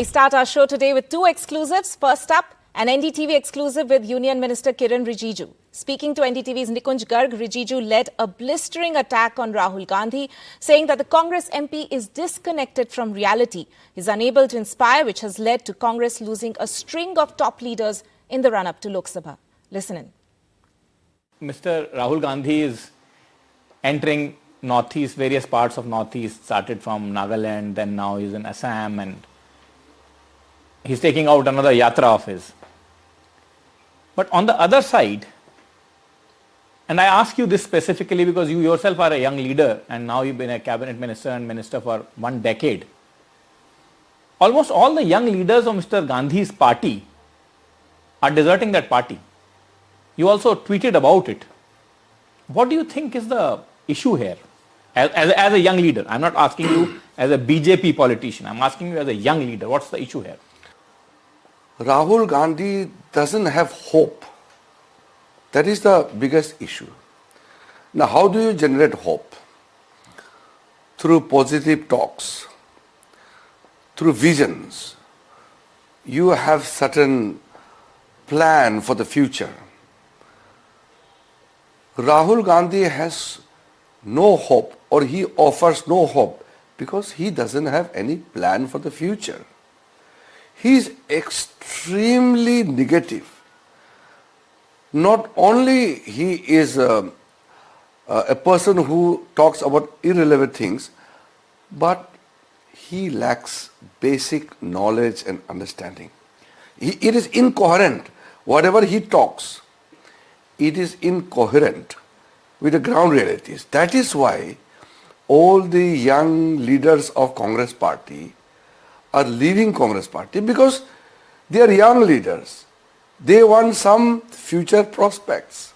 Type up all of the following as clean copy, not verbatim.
We start our show today with two exclusives. First up, an NDTV exclusive with Union Minister Kiren Rijiju. Speaking to NDTV's Nikunj, Garg, Rijiju led a blistering attack on Rahul Gandhi, saying that the Congress MP is disconnected from reality. He's unable to inspire, which has led to Congress losing a string of top leaders in the run-up to Lok Sabha. Listen in. Mr. Rahul Gandhi is entering Northeast, various parts of Northeast, started from Nagaland, then now he's in Assam, and he's taking out another Yatra of his. But on the other side, and I ask you this specifically because you yourself are a young leader and now you've been a cabinet minister and minister for 1 decade. Almost all the young leaders of Mr. Gandhi's party are deserting that party. You also tweeted about it. What do you think is the issue here? As a young leader, I'm not asking you as a BJP politician, I'm asking you as a young leader, what's the issue here? Rahul Gandhi doesn't have hope. That is the biggest issue. Now, how do you generate hope? Through positive talks, through visions. You have certain plan for the future. Rahul Gandhi has no hope, or he offers no hope because he doesn't have any plan for the future. He is extremely negative. Not only he is a person who talks about irrelevant things, but he lacks basic knowledge and understanding. It is incoherent. Whatever he talks, it is incoherent with the ground realities. That is why all the young leaders of Congress party are leaving Congress party, because they are young leaders. They want some future prospects,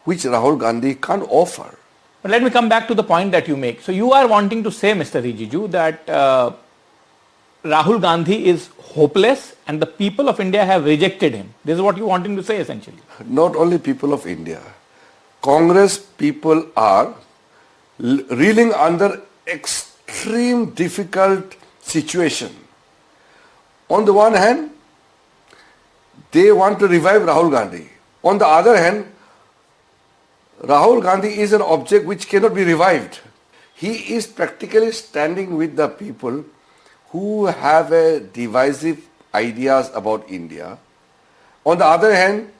which Rahul Gandhi can't offer. But let me come back to the point that you make. So you are wanting to say, Mr. Rijiju, that Rahul Gandhi is hopeless and the people of India have rejected him. This is what you're wanting to say essentially. Not only people of India. Congress people are reeling under extreme difficult situation. On the one hand, they want to revive Rahul Gandhi. On the other hand, Rahul Gandhi is an object which cannot be revived. He is practically standing with the people who have a divisive ideas about India. On the other hand,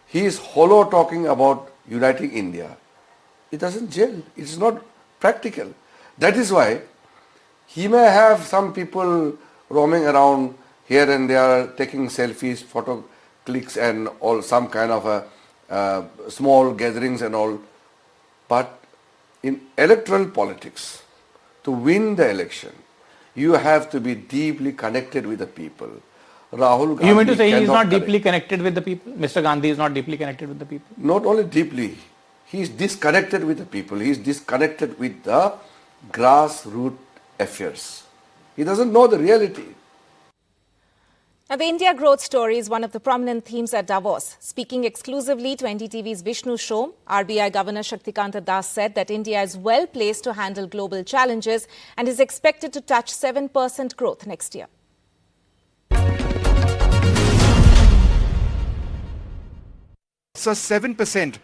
he is hollow talking about uniting India. It doesn't gel. It is not practical. That is why he may have some people roaming around here and there, taking selfies, photo clicks and all, some kind of a small gatherings and all. But in electoral politics, to win the election, you have to be deeply connected with the people. Rahul Gandhi, you mean to say he is not deeply connected with the people? Mr. Gandhi is not deeply connected with the people? Not only deeply, he is disconnected with the people. He is disconnected with the grassroots affairs. He doesn't know the reality. Now, the India growth story is one of the prominent themes at Davos. Speaking exclusively to NDTV's Vishnu show, RBI Governor Shaktikanta Das said that India is well placed to handle global challenges and is expected to touch 7% growth next year. So 7%,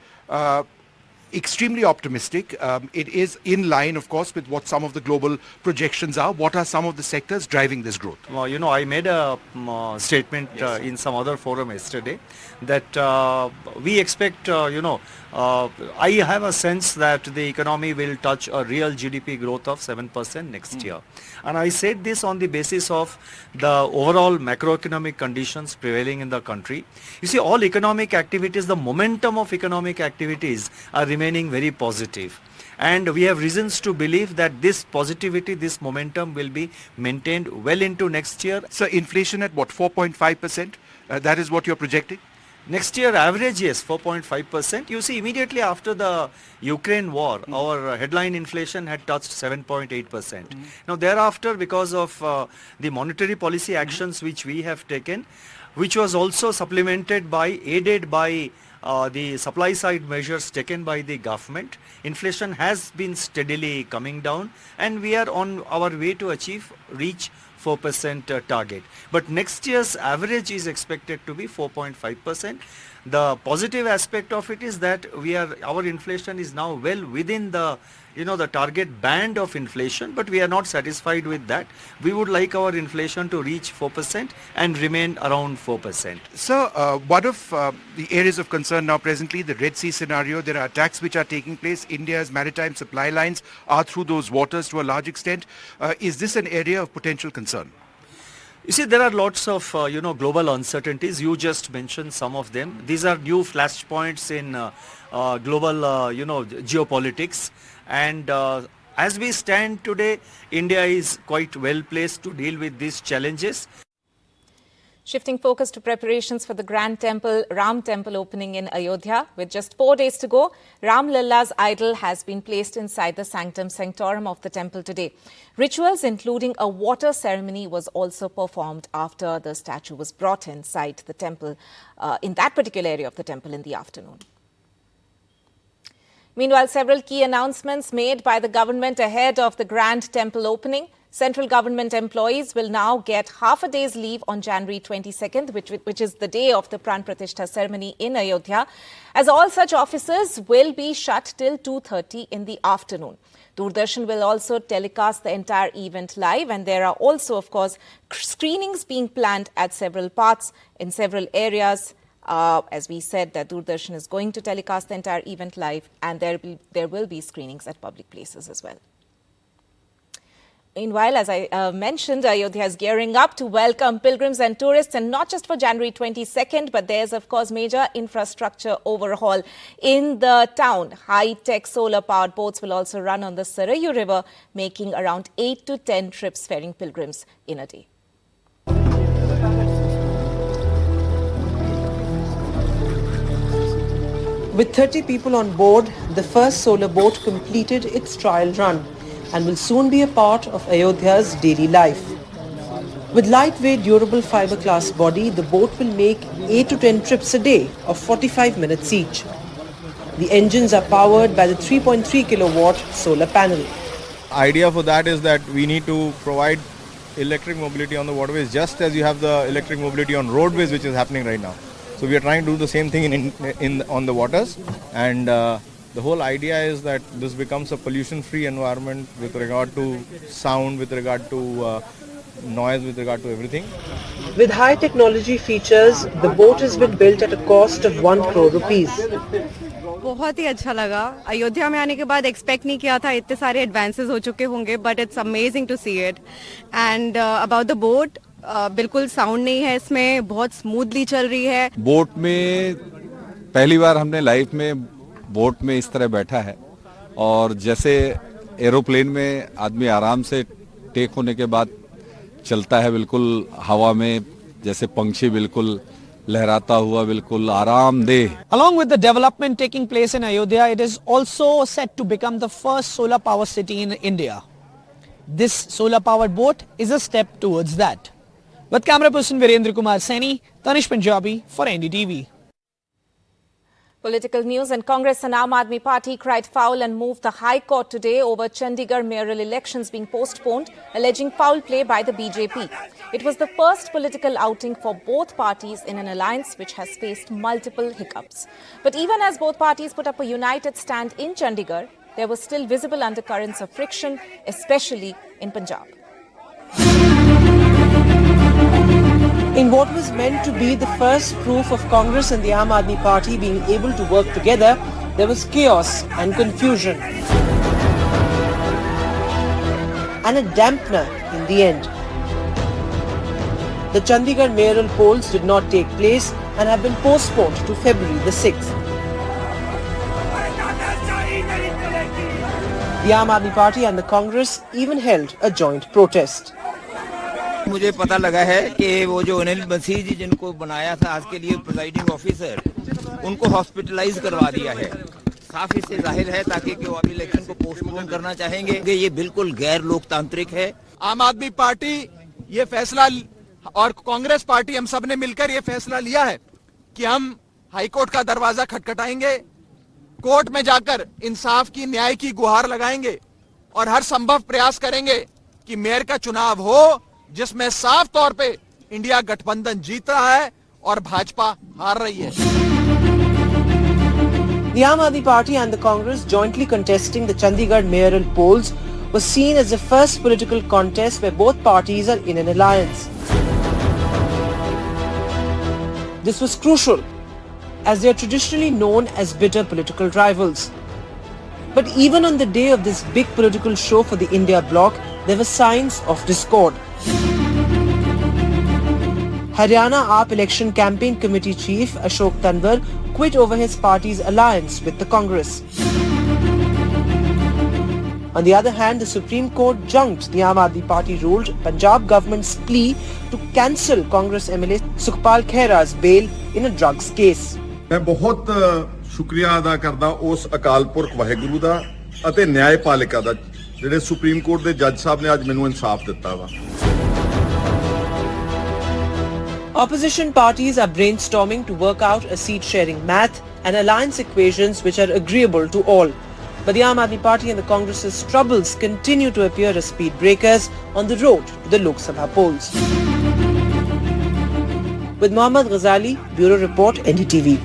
extremely optimistic. It is in line, of course, with what some of the global projections are. What are some of the sectors driving this growth? Well, you know, I made a statement in some other forum yesterday that we expect, I have a sense that the economy will touch a real GDP growth of 7% next year. And I said this on the basis of the overall macroeconomic conditions prevailing in the country. You see, all economic activities, the momentum of economic activities are remaining very positive. And we have reasons to believe that this positivity, this momentum will be maintained well into next year. So inflation at what, 4.5%? That is what you're projecting? Next year average, yes, 4.5%. You see, immediately after the Ukraine war, our headline inflation had touched 7.8%. Now thereafter, because of the monetary policy actions which we have taken, which was also supplemented by, aided by the supply side measures taken by the government, inflation has been steadily coming down and we are on our way to reach 4% target. But next year's average is expected to be 4.5%. The positive aspect of it is that our inflation is now well within the the target band of inflation, but we are not satisfied with that. We would like our inflation to reach 4% and remain around 4%. Sir, one of the areas of concern now presently, the Red Sea scenario, there are attacks which are taking place. India's maritime supply lines are through those waters to a large extent. Is this an area of potential concern? You see, there are lots of, global uncertainties. You just mentioned some of them. These are new flashpoints in global, geopolitics. And as we stand today, India is quite well placed to deal with these challenges. Shifting focus to preparations for the Grand Ram Temple opening in Ayodhya. With just 4 days to go, Ram Lalla's idol has been placed inside the sanctum sanctorum of the temple today. Rituals including a water ceremony was also performed after the statue was brought inside the temple, in that particular area of the temple in the afternoon. Meanwhile, several key announcements made by the government ahead of the Grand Temple opening. Central government employees will now get half a day's leave on January 22nd, which is the day of the Pran Pratishtha ceremony in Ayodhya, as all such offices will be shut till 2:30 in the afternoon. Doordarshan will also telecast the entire event live, and there are also, of course, screenings being planned at several parts in several areas. As we said, that Doordarshan is going to telecast the entire event live, and there will be screenings at public places as well. Meanwhile, as I mentioned, Ayodhya is gearing up to welcome pilgrims and tourists, and not just for January 22nd, but there's, of course, major infrastructure overhaul in the town. High-tech solar-powered boats will also run on the Sarayu River, making around 8 to 10 trips ferrying pilgrims in a day. With 30 people on board, the first solar boat completed its trial run and will soon be a part of Ayodhya's daily life. With lightweight, durable fiberglass body, the boat will make 8 to 10 trips a day of 45 minutes each. The engines are powered by the 3.3 kilowatt solar panel. Idea for that is that we need to provide electric mobility on the waterways just as you have the electric mobility on roadways, which is happening right now. So we are trying to do the same thing on the waters, and the whole idea is that this becomes a pollution-free environment with regard to sound, with regard to noise, with regard to everything. With high technology features, the boat has been built at a cost of 1 crore rupees. बहुत ही अच्छा लगा. अयोध्या में आने के बाद expect नहीं किया था इतने सारे एडवांसेस हो चुके होंगे, but it's amazing to see it. And about the boat, बिल्कुल साउंड नहीं है इसमें, बहुत स्मूथली चल रही है. बोट में पहली बार हमने लाइफ में बोट में इस तरह बैठा है, और जैसे एरोप्लेन में आदमी आराम से टेक होने के बाद चलता है बिल्कुल हवा में, जैसे पंछी बिल्कुल लहराता हुआ, बिल्कुल आरामदेह. Along with the development taking place in Ayodhya, it is also set to become the first solar power city in India. This solar powered boat is a step towards that. With camera person Virendra Kumar Saini, Tanish Punjabi for NDTV. Political news, and Congress and Aam Aadmi Party cried foul and moved the High Court today over Chandigarh mayoral elections being postponed, alleging foul play by the BJP. It was the first political outing for both parties in an alliance which has faced multiple hiccups. But even as both parties put up a united stand in Chandigarh, there were still visible undercurrents of friction, especially in Punjab. In what was meant to be the first proof of Congress and the Aam Aadmi Party being able to work together, there was chaos and confusion. And a dampener in the end. The Chandigarh mayoral polls did not take place and have been postponed to February the 6th. The Aam Aadmi Party and the Congress even held a joint protest. मुझे पता लगा है कि वो जो अनिल मसीह जी जिनको बनाया था आज के लिए प्रिजाइडिंग ऑफिसर, उनको हॉस्पिटलाइज करवा दिया है. साफ इससे जाहिर है ताकि कि वो अभी इलेक्शन को पोस्टपोन करना चाहेंगे. ये बिल्कुल गैर लोकतांत्रिक है. आम आदमी पार्टी ये फैसला और कांग्रेस पार्टी हम सब ने मिलकर ये फैसला लिया है कि हम हाईकोर्ट का दरवाजा खटखटाएंगे, कोर्ट में जाकर इंसाफ की, न्याय की गुहार लगाएंगे और हर संभव प्रयास करेंगे कि मेयर का चुनाव हो जिसमें साफ तौर पे इंडिया गठबंधन जीत रहा है और भाजपा हार रही है। The Aam Aadmi Party and the Congress jointly contesting the Chandigarh mayoral polls was seen as the first political contest where both parties are in an alliance. This was crucial as they are traditionally known as bitter political rivals. But even on the day of this big political show for the India bloc, there were signs of discord. Haryana AAP Election Campaign Committee Chief Ashok Tanwar quit over his party's alliance with the Congress. On the other hand, the Supreme Court junked the Aam Aadmi Party ruled Punjab government's plea to cancel Congress MLA Sukhpal Khaira's bail in a drugs case. मैं बहुत शुक्रिया अदा करदा उस अकाल पुरख वाहिगुरू दा ਅਤੇ ਨਿਆਂਪਾਲਿਕਾ ਦਾ ਜਿਹੜੇ ਸੁਪਰੀਮ ਕੋਰਟ ਦੇ ਜੱਜ ਸਾਹਿਬ ਨੇ ਅੱਜ ਮੈਨੂੰ ਇਨਸਾਫ ਦਿੱਤਾ ਵਾ। Opposition parties are brainstorming to work out a seat-sharing math and alliance equations which are agreeable to all. But the Aam Aadmi Party and the Congress's troubles continue to appear as speed breakers on the road to the Lok Sabha polls. With Mohammad Ghazali, Bureau Report, NDTV.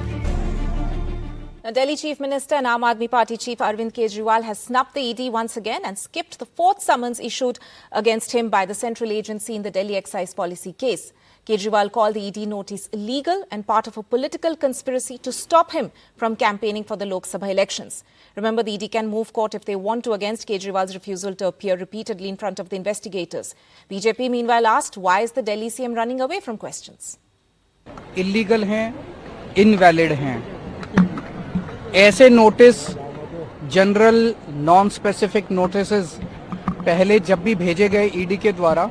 Now, Delhi Chief Minister and Aam Aadmi Party Chief Arvind Kejriwal has snubbed the ED once again and skipped the fourth summons issued against him by the central agency in the Delhi excise policy case. Kejriwal called the ED notice illegal and part of a political conspiracy to stop him from campaigning for the Lok Sabha elections. Remember, the ED can move court if they want to against Kejriwal's refusal to appear repeatedly in front of the investigators. BJP meanwhile asked, why is the Delhi CM running away from questions? Illegal हैं, invalid हैं। ऐसे notice general non specific notices पहले जब भी भेजे गए ED के द्वारा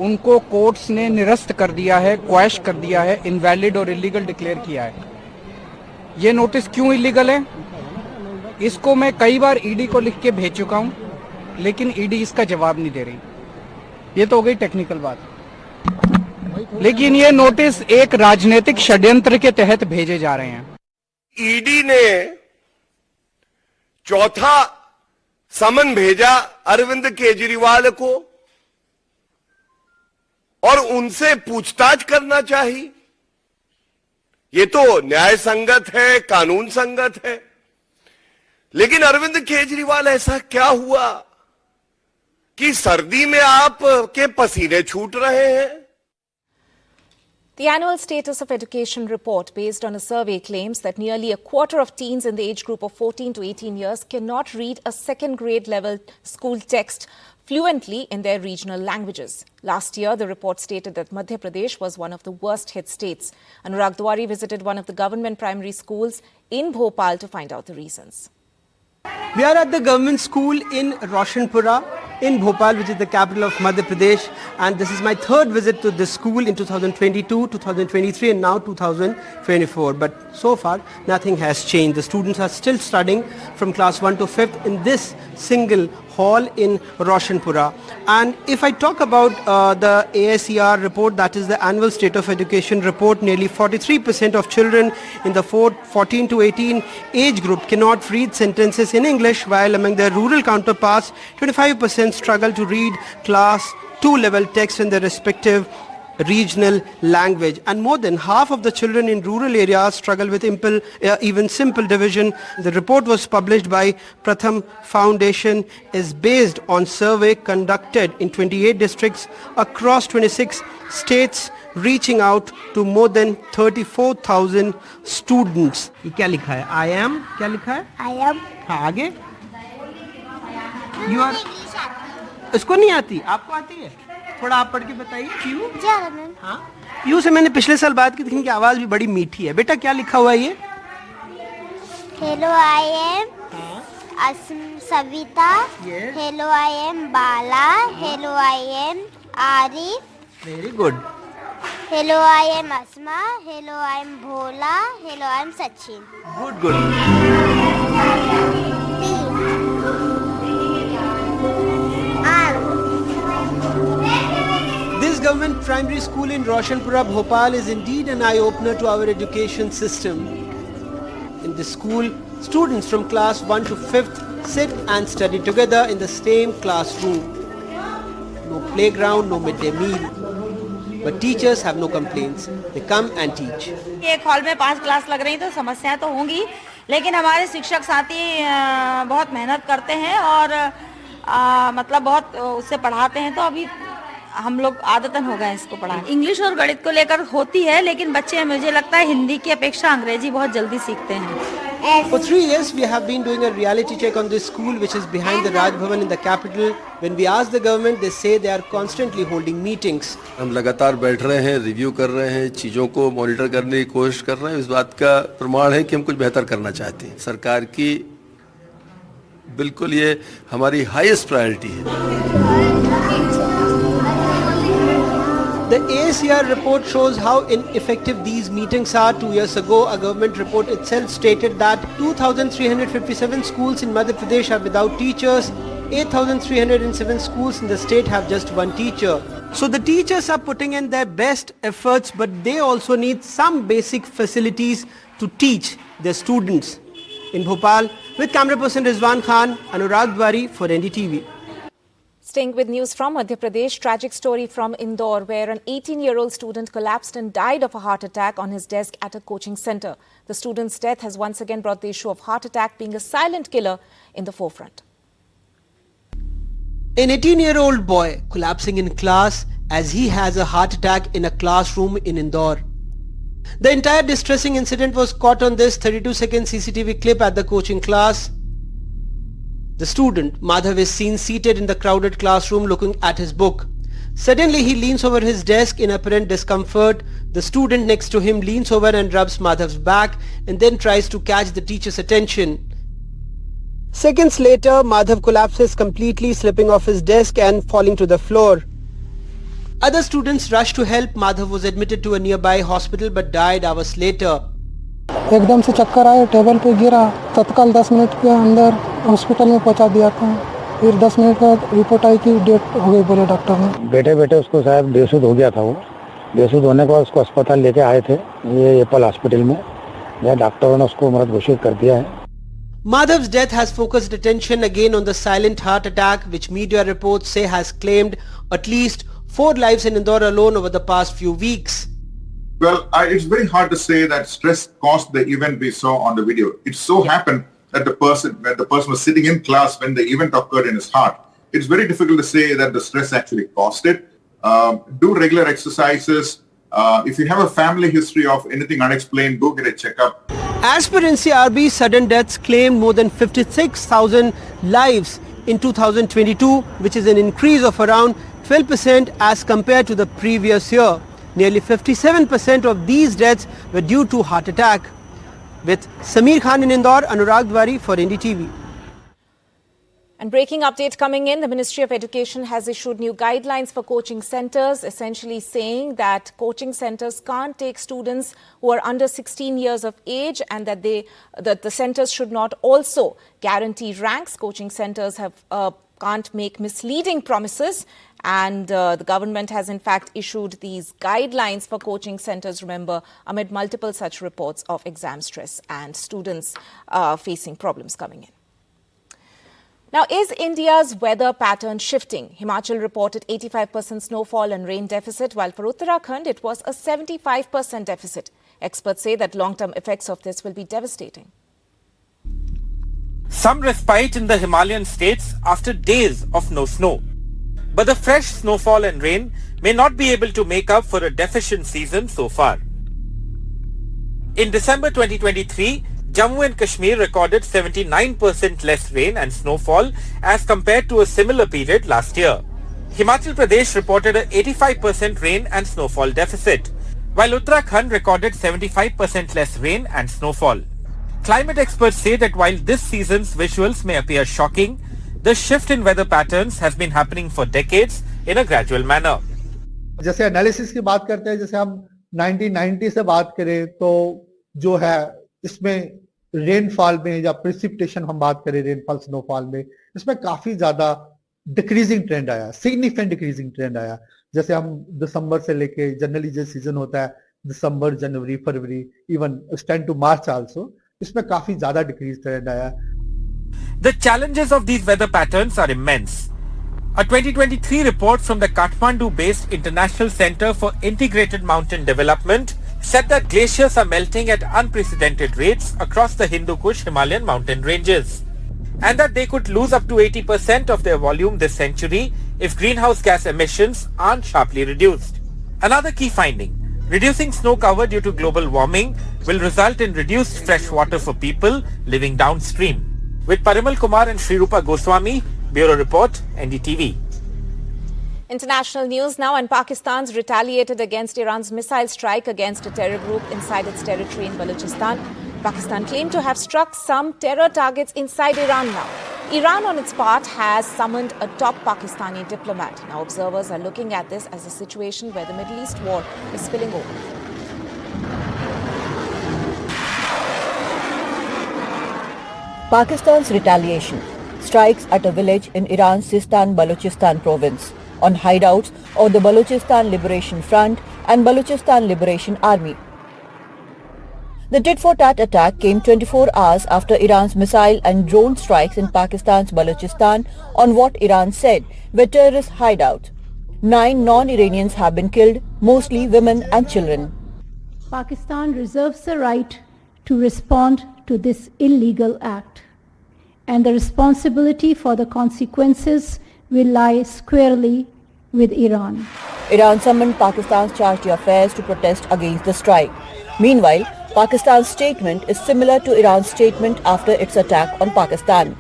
उनको कोर्ट्स ने निरस्त कर दिया है, क्वैश कर दिया है, इनवैलिड और इलीगल डिक्लेयर किया है। ये नोटिस क्यों इलीगल है, इसको मैं कई बार ईडी को लिख के भेज चुका हूं, लेकिन ईडी इसका जवाब नहीं दे रही। ये तो हो गई टेक्निकल बात, लेकिन ये नोटिस एक राजनीतिक षड्यंत्र के तहत भेजे जा रहे हैं। ईडी ने चौथा समन भेजा अरविंद केजरीवाल को और उनसे पूछताछ करना चाहिए। ये तो न्याय संगत है, कानून संगत है, लेकिन अरविंद केजरीवाल ऐसा क्या हुआ कि सर्दी में आप के पसीने छूट रहे हैं? The annual Status of Education report based on a survey claims that nearly a quarter of teens in the age group of 14 to 18 years cannot read a second grade level school text fluently in their regional languages. Last year, the report stated that Madhya Pradesh was one of the worst hit states. Anurag Dwari visited one of the government primary schools in Bhopal to find out the reasons. We are at the government school in Roshanpura in Bhopal, which is the capital of Madhya Pradesh, and this is my third visit to this school in 2022, 2023 and now 2024. But so far nothing has changed. The students are still studying from class 1 to 5th in this single hall in Roshanpura. And if I talk about the ASER report, that is the annual State of Education report, nearly 43% of children in the 14 to 18 age group cannot read sentences in English, while among their rural counterparts, 25% struggle to read class 2 level text in their respective regional language, and more than half of the children in rural areas struggle with even simple division. The report was published by Pratham Foundation, is based on survey conducted in 28 districts across 26 states, reaching out to more than 34,000 students. ये क्या लिखा है? I am क्या लिखा है? I am. हाँ, आगे? You are. इसको नहीं आती, आपको आती है? थोड़ा आप पढ़ के बताइए। पीयू? हाँ, पीयू से मैंने पिछले साल बात की थी, इनकी आवाज भी बड़ी मीठी है। बेटा क्या लिखा हुआ है ये? Hello, I am Savita. Yes. Hello, I am Bala. Hello, I am Arif. Very good. Hello, I am Asma. Hello, I am Bhola. Hello, I am Sachin. Good, good. This government primary school in Roshanpura, Bhopal is indeed an eye-opener to our education system. In this school, students from class 1 to 5th sit and study together in the same classroom. No no playground, no midday meal. But teachers have no complaints. They come and teach. एक hall में 5 class लग रही तो समस्याएं तो होंगी, लेकिन हमारे शिक्षक साथी बहुत मेहनत करते हैं और मतलब बहुत उससे पढ़ाते हैं, तो अभी हम लोग आदतन हो गए इसको पढ़ाने। इंग्लिश और गणित को लेकर होती है, लेकिन बच्चे मुझे लगता है हिंदी की अपेक्षा अंग्रेजी बहुत जल्दी सीखते हैं। For 3 years, we have been doing a reality check on this school, which is behind the Raj Bhavan in the capital. When we ask the government, they say they are constantly holding meetings. हम लगातार बैठ रहे हैं, review कर रहे हैं, चीज़ों को मॉनिटर करने की कोशिश कर रहे हैं। इस बात का प्रमाण है कि हम कुछ बेहतर करना चाहते हैं। सरकार की बिल्कुल ये हमारी हाईएस्ट प्रायोरिटी है। The ACR report shows how ineffective these meetings are. 2 years ago, a government report itself stated that 2,357 schools in Madhya Pradesh are without teachers. 8,307 schools in the state have just one teacher. So the teachers are putting in their best efforts, but they also need some basic facilities to teach their students. In Bhopal, with camera person Rizwan Khan, Anurag Dwari for NDTV. Staying with news from Madhya Pradesh, tragic story from Indore where an 18-year-old student collapsed and died of a heart attack on his desk at a coaching center. The student's death has once again brought the issue of heart attack being a silent killer in the forefront. An 18-year-old boy collapsing in class as he has a heart attack in a classroom in Indore. The entire distressing incident was caught on this 32-second CCTV clip at the coaching class. The student, Madhav, is seen seated in the crowded classroom looking at his book. Suddenly he leans over his desk in apparent discomfort. The student next to him leans over and rubs Madhav's back and then tries to catch the teacher's attention. Seconds later, Madhav collapses completely, slipping off his desk and falling to the floor. Other students rushed to help. Madhav was admitted to a nearby hospital but died hours later. एकदम से चक्कर आए, table पे गिरा, तत्काल 10 minute के अंदर hospital में पहुंचा दिया था। फिर 10 मिनट बाद रिपोर्ट आई कि डेथ हो गई बोले डॉक्टर ने। बेटे उसको शायद बेसुध हो गया था। वो बेसुध होने के बाद उसको अस्पताल लेके आए थे, ये एप्पल हॉस्पिटल में। यहाँ डॉक्टरों ने उसको मृत घोषित कर दिया है। Madhav's death has focused attention again on the silent heart attack, which media reports say has claimed at least 4 lives in Indore alone over the past few weeks. Well, it's very hard to say that stress caused the event we saw on the video. It so happened that when the person was sitting in class when the event occurred in his heart, it's very difficult to say that the stress actually caused it. Do regular exercises. If you have a family history of anything unexplained, go get a checkup. As per NCRB, sudden deaths claimed more than 56,000 lives in 2022, which is an increase of around 12% as compared to the previous year. Nearly 57% of these deaths were due to heart attack. With Sameer Khan in Indore, Anurag Dwari for NDTV. And breaking update coming in, the Ministry of Education has issued new guidelines for coaching centres, essentially saying that coaching centres can't take students who are under 16 years of age and that the centres should not also guarantee ranks. Coaching centres can't make misleading promises. And the government has in fact issued these guidelines for coaching centres, remember, amid multiple such reports of exam stress and students facing problems coming in. Now, is India's weather pattern shifting? Himachal reported 85% snowfall and rain deficit, while for Uttarakhand it was a 75% deficit. Experts say that long-term effects of this will be devastating. Some respite in the Himalayan states after days of no snow. But the fresh snowfall and rain may not be able to make up for a deficient season so far. In December 2023, Jammu and Kashmir recorded 79% less rain and snowfall as compared to a similar period last year. Himachal Pradesh reported an 85% rain and snowfall deficit, while Uttarakhand recorded 75% less rain and snowfall. Climate experts say that while this season's visuals may appear shocking, the shift in weather patterns has been happening for decades in a gradual manner. जैसे analysis की बात करते हैं, जैसे हम 1990 से बात करें तो जो है इसमें रेनफॉल में या प्रेसिपिटेशन हम बात करें रेनफॉल स्नोफॉल में, इसमें काफी ज्यादा डिक्रीजिंग ट्रेंड आया, सिग्निफिकेंट डिक्रीजिंग ट्रेंड आया. जैसे हम दिसंबर से लेके जनरली जो सीजन होता है दिसंबर, जनवरी, फरवरी, even extend to March also, इसमें काफी ज्यादा डिक्रीज ट्रेंड आया. The challenges of these weather patterns are immense. A 2023 report from the Kathmandu-based International Center for Integrated Mountain Development said that glaciers are melting at unprecedented rates across the Hindu Kush Himalayan mountain ranges, and that they could lose up to 80% of their volume this century if greenhouse gas emissions aren't sharply reduced. Another key finding: reducing snow cover due to global warming will result in reduced fresh water for people living downstream. With Parimal Kumar and Shrirupa Goswami, Bureau Report, NDTV. International news now, and Pakistan's retaliated against Iran's missile strike against a terror group inside its territory in Balochistan. Pakistan claimed to have struck some terror targets inside Iran now. Iran, on its part, has summoned a top Pakistani diplomat. Now, observers are looking at this as a situation where the Middle East war is spilling over. Pakistan's retaliation. Strikes at a village in Iran's Sistan-Balochistan province on hideouts of the Balochistan Liberation Front and Balochistan Liberation Army. The tit-for-tat attack came 24 hours after Iran's missile and drone strikes in Pakistan's Balochistan on what Iran said were terrorist hideouts. 9 non-Iranians have been killed, mostly women and children. Pakistan reserves the right to respond to this illegal act, and the responsibility for the consequences will lie squarely with Iran. Iran summoned Pakistan's Charge d'Affaires to protest against the strike. Meanwhile, Pakistan's statement is similar to Iran's statement after its attack on Pakistan.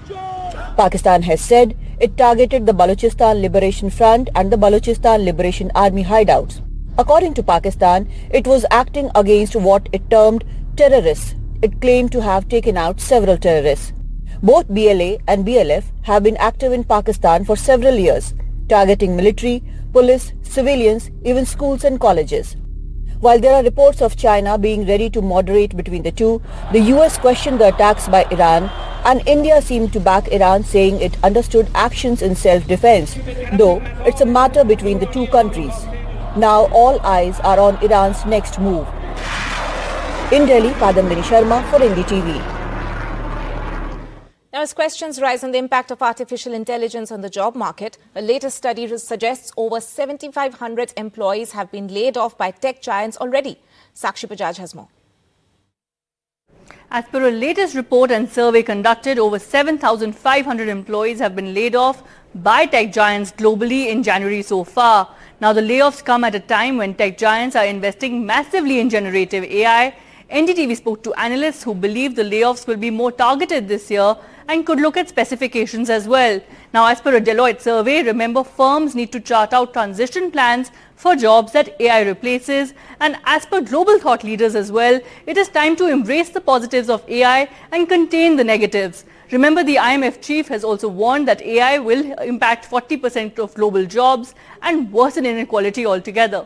Pakistan has said it targeted the Balochistan Liberation Front and the Balochistan Liberation Army hideouts. According to Pakistan, it was acting against what it termed terrorists. It claimed to have taken out several terrorists. Both BLA and BLF have been active in Pakistan for several years, targeting military, police, civilians, even schools and colleges. While there are reports of China being ready to moderate between the two, the US questioned the attacks by Iran, and India seemed to back Iran, saying it understood actions in self-defense, though it's a matter between the two countries. Now all eyes are on Iran's next move. In Delhi, Padamini Sharma for NDTV. Now, as questions rise on the impact of artificial intelligence on the job market, a latest study suggests over 7,500 employees have been laid off by tech giants already. Sakshi Bajaj has more. As per a latest report and survey conducted, over 7,500 employees have been laid off by tech giants globally in January so far. Now, the layoffs come at a time when tech giants are investing massively in generative AI. NDTV spoke to analysts who believe the layoffs will be more targeted this year and could look at specifications as well. Now, as per a Deloitte survey, remember, firms need to chart out transition plans for jobs that AI replaces. And as per global thought leaders as well, it is time to embrace the positives of AI and contain the negatives. Remember, the IMF chief has also warned that AI will impact 40% of global jobs and worsen inequality altogether.